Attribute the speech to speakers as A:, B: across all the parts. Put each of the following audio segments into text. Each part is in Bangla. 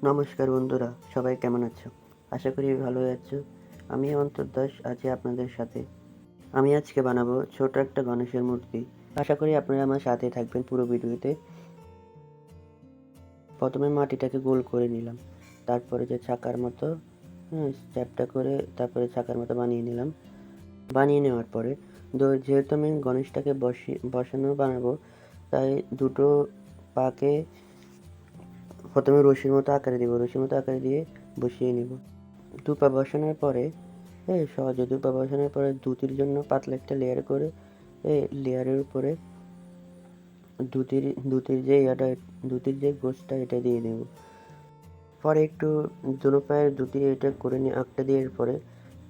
A: নমস্কার বন্ধুরা, সবাই কেমন আছো? আশা করি ভালোই আছো। আমি অন্তর দাস আছি আপনাদের সাথে। আমি আজকে বানাবো ছোট একটা গণেশের মূর্তি। আশা করি আপনারা আমার সাথে থাকবেন পুরো ভিডিওতে। প্রথমে মাটিটাকে গোল করে নিলাম, তারপরে যে চাকার মতো চ্যাপ্টা করে তারপরে চাকার মতো বানিয়ে নিলাম। বানিয়ে নেওয়ার পরে যেহেতু আমি গণেশটাকে বসানো বানাবো, তাই দুটো পাকে প্রথমে রশির মতো আকারে দেবো, রশির মতো আকারে দিয়ে বসিয়ে নেব। দুপা বসানোর পরে সহজে দুপা বসানোর পরে ধুতির জন্য পাতলা একটা লেয়ার করে লেয়ারের উপরে ধুতির যে ধুতির যে গোছটা এটা দিয়ে দেব। পরে একটু দুনো পায়ের ধুতি এটা করে নিয়ে আঁকটা দেওয়ার পরে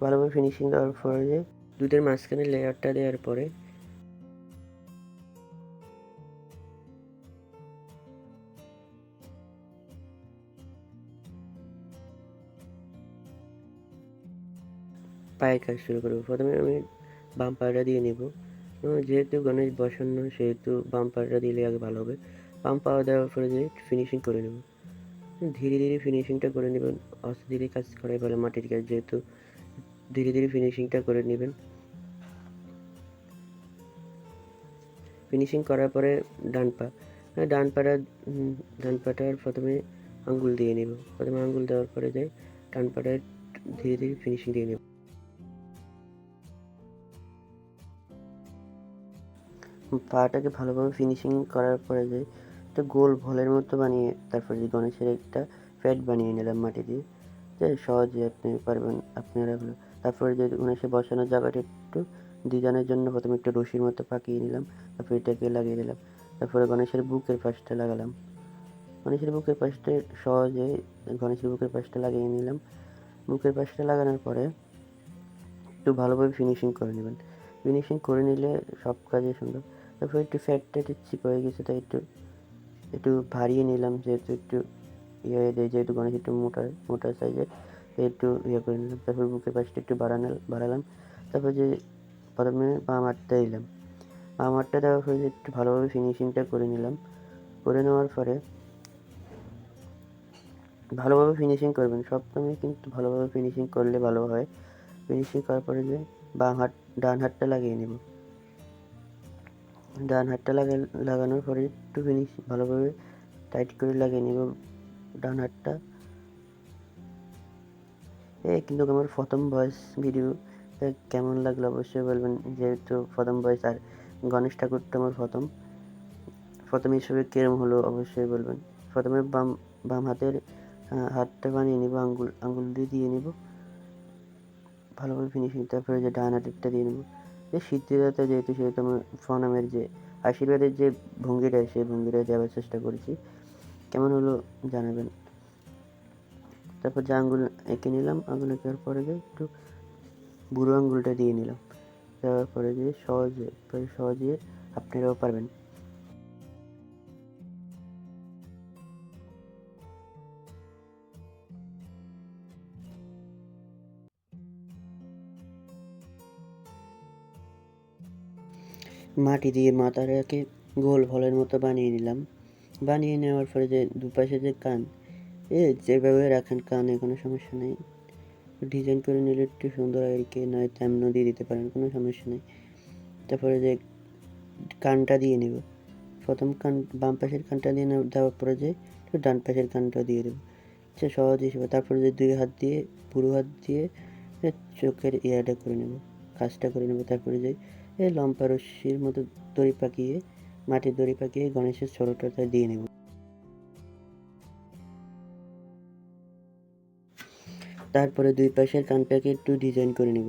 A: ভালোভাবে ফিনিশিং দেওয়ার পরে যে দুধের মাঝখানে লেয়ারটা দেওয়ার পরে পায়ের কাজ শুরু করবো। প্রথমে আমি বাম পায়েটা দিয়ে নেব। যেহেতু গণেশ বসানো সেহেতু বাম পায়েটা দিলে আগে ভালো হবে। বাম পা দেওয়ার পরে যে ফিনিশিং করে নেব। ধীরে ধীরে ফিনিশিংটা করে নেবেন। আস্তে ধীরে কাজ করাই ভালো মাটির কাজ, যেহেতু ধীরে ধীরে ফিনিশিংটা করে নেবেন। ফিনিশিং করার পরে ডান পা ডান পাটা ডান পাটার প্রথমে আঙ্গুল দিয়ে নেব। প্রথমে আঙ্গুল দেওয়ার পরে যাই ডান পাটায় ধীরে ধীরে ফিনিশিং দিয়ে নেব। পাটাকে ভালোভাবে ফিনিশিং করার পরে যাই একটা গোল ভলের মতো বানিয়ে তারপরে যে গণেশের একটা প্যাড বানিয়ে নিলাম মাটি দিয়ে, যে সহজে আপনি পারবেন আপনারা হলো। তারপরে যে গণেশের বসানোর জায়গাটা একটু ডিজাইনের জন্য প্রথমে একটু রশির মতো পাকিয়ে নিলাম, তারপরে এটাকে লাগিয়ে দিলাম। তারপরে গণেশের বুকের পাশটা লাগালাম। গণেশের বুকের পাশটা সহজে গণেশের বুকের পাশটা লাগিয়ে নিলাম। বুকের পাশটা লাগানোর পরে একটু ভালোভাবে ফিনিশিং করে নেবেন। ফিনিশিং করে নিলে সব কাজে সুন্দর। তারপরে একটু ফ্যাটটা একটু চিপ হয়ে গেছে, তাই একটু একটু ভারিয়ে নিলাম, যেহেতু একটু ইয়ে হয়ে যায়, যেহেতু গণেশ একটু মোটা সাইজের, একটু ইয়ে করে নিলাম। তারপর বুকের পাশটা একটু বাড়ালাম। তারপর যে প্রথমে বাম হাতটা দিলাম। বাম হাতটা দেওয়ার পরে যে একটু ভালোভাবে ফিনিশিংটা করে নিলাম। করে নেওয়ার পরে ভালোভাবে ফিনিশিং করবেন, সবসময় কিন্তু ভালোভাবে ফিনিশিং করলে ভালো হয়। ফিনিশিং করার পরে যে ডান হাতটা লাগিয়ে নেব। ডান হাতটা লাগানোর পরে একটু ভালোভাবে টাইট করে লাগিয়ে নেব ডান হাতটা। কিন্তু আমার প্রথম ভয়েস ভিডিও কেমন লাগলো অবশ্যই বলবেন, যেহেতু প্রথম ভয়েস আর গণেশ ঠাকুরটা আমার প্রথম হিসেবে কিরম হলো অবশ্যই বলবেন। প্রথমে বাম হাতের হাতটা বানিয়ে নেব, আঙ্গুল দিয়ে নেব ভালোভাবে ফিনিশিং। তারপরে যে ডান হাতেরটা দিয়ে নেব। যে সিদ্ধিদাতা যেহেতু, সেহেতু আমার প্রণামের যে আশীর্বাদের যে ভঙ্গিটা, সেই ভঙ্গিটা দেওয়ার চেষ্টা করেছি। কেমন হলো জানাবেন। তারপর যে আঙ্গুল এঁকে নিলাম, আঙ্গুল এঁকার পরে যে একটু বুড়ো আঙ্গুলটা দিয়ে নিলাম। দেওয়ার পরে যে সহজে আপনারাও পারবেন। মাটি দিয়ে মাথাটাকে গোল ভলের মতো বানিয়ে নিলাম। বানিয়ে নেওয়ার পরে যে দুপাশে যে কান যেভাবে রাখেন কানে কোনো সমস্যা নেই। ডিজাইন করে নিলে একটু সুন্দর আর কি, নয় তেমনও দিয়ে দিতে পারেন, কোনো সমস্যা নেই। তারপরে যে কানটা দিয়ে নেব। প্রথম বাম পাশের কানটা দিয়ে দেওয়ার পরে যে ডান পাশের কানটা দিয়ে দেবো, আচ্ছা সহজ হিসেবে। তারপরে যে দুই হাত দিয়ে পুরো হাত দিয়ে চোখের ইয়াটা করে নেব, কাজটা করে নেব। তারপরে যে লম্বা রশ্মির মতো দড়ি পাকিয়ে মাটির দড়ি পাকিয়ে গণেশের ছোটোটা দিয়ে নেব। তারপরে দুই পাশের কানটাকে একটু ডিজাইন করে নেব।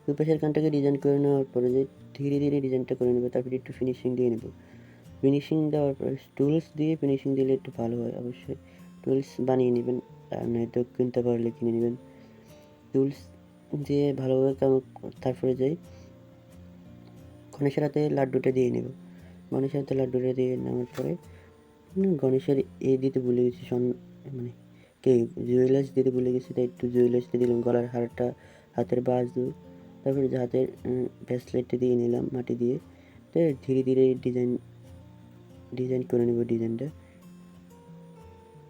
A: দুই পাশের কানটাকে ডিজাইন করে নেওয়ার পরে যে ধীরে ধীরে ডিজাইনটা করে নেব। তারপরে একটু ফিনিশিং দিয়ে নেব। ফিনিশিং দেওয়ার পরে টুলস দিয়ে ফিনিশিং দিলে একটু ভালো হয়। অবশ্যই টুলস বানিয়ে নেবেন, আর নয়তো কিনতে পারলে কিনে নেবেন। টুলস দিয়ে ভালোভাবে তারপরে যাই গণেশের হাতে লাড্ডুটা দিয়ে নেব। গণেশের হাতে লাড্ডুটা দিয়ে নেওয়ার পরে গণেশের দিতে ভুলে গেছি, মানে জুয়েলার্স দিতে ভুলে গেছি, তাই একটু জুয়েলার্স দিয়ে দিলাম। গলার হারটা, হাতের বাজু, তারপরে যে হাতের ব্রেসলেটটা দিয়ে নিলাম মাটি দিয়ে। তো ধীরে ধীরে ডিজাইন করে নেব।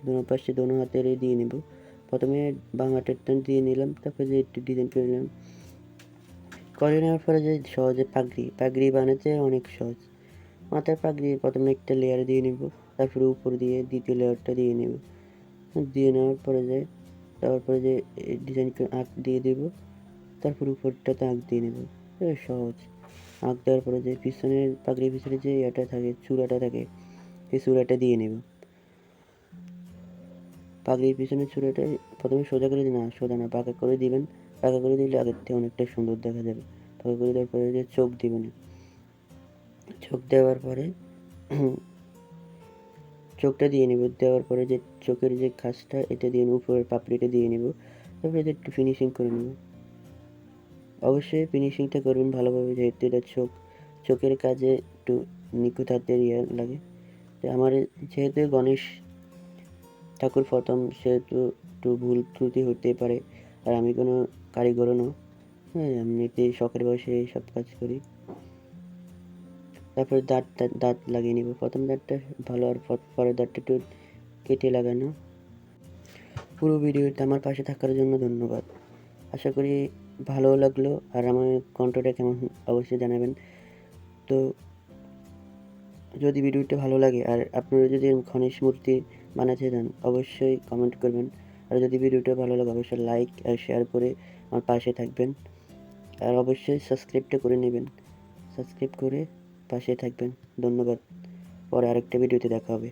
A: দোনো পাশে দোনো হাতের দিয়ে নেব। প্রথমে বাম হাতেরটা দিয়ে নিলাম, তারপরে যে একটু ডিজাইন করে নিলাম। করে নেওয়ার পরে যে সহজে পাগড়ি বানাতে অনেক সহজ। মাথার পাগড়ি প্রথমে একটা লেয়ার দিয়ে নেব, তারপরে উপর দিয়ে দ্বিতীয় লেয়ারটা দিয়ে নেব। দিয়ে নেওয়ার পরে তারপরে যে ডিজাইন আঁক দিয়ে দেব, তারপর উপরটাতে আঁক দিয়ে নেব। সহজ। আঁক দেওয়ার পরে যে পিছনের পাগড়ির পিছনে যে এটা থাকে, চূড়াটা থাকে, সেই চূড়াটা দিয়ে নেব। পাগড়ির পিছনে চূড়াটা প্রথমে সোজা করে সোজা না, পাকা করে দিবেন। পাকা করে দিলে আগের থেকে অনেকটা সুন্দর দেখা যাবে। পাকা করে দেওয়ার পরে যে চোখ দিবেন। চোখ দেওয়ার পরে চোখটা দিয়ে নেব। দেওয়ার পরে যে চোখের যে খাঁজটা এটা দিয়ে নেব, উপরের পাপড়িটা দিয়ে নেব। তারপরে যে একটু ফিনিশিং করে নেব। অবশ্যই ফিনিশিংটা করবেন ভালোভাবে, যেহেতু এটা চোখের কাজে একটু নিখুঁত হাতের লাগে। তো আমার যেহেতু গণেশ ঠাকুর প্রথম, সেহেতু একটু ভুল ত্রুটি হতে পারে। আর আমি কোনো কারিগরও না, হ্যাঁ, এমনিতে শখের বয়সে সব কাজ করি। তারপরে দাঁত লাগিয়ে নেব। প্রথম দাঁতটা ভালো, আর পরের দাঁতটা একটু কেটে লাগানো। পুরো ভিডিওতে আমার পাশে থাকার জন্য ধন্যবাদ। আশা করি ভালো লাগলো, আর আমার কণ্ঠটা কেমন অবশ্যই জানাবেন। তো যদি ভিডিওটা ভালো লাগে আর আপনারা যদি গণেশ মূর্তি বানাতে চান অবশ্যই কমেন্ট করবেন। আর যদি ভিডিওটা ভালো লাগে অবশ্যই লাইক আর শেয়ার করে আমার পাশে থাকবেন। আর অবশ্যই সাবস্ক্রাইবটা করে নেবেন। সাবস্ক্রাইব করে পাশে থাকবেন। ধন্যবাদ। পরে আরেকটা ভিডিওতে দেখা হবে।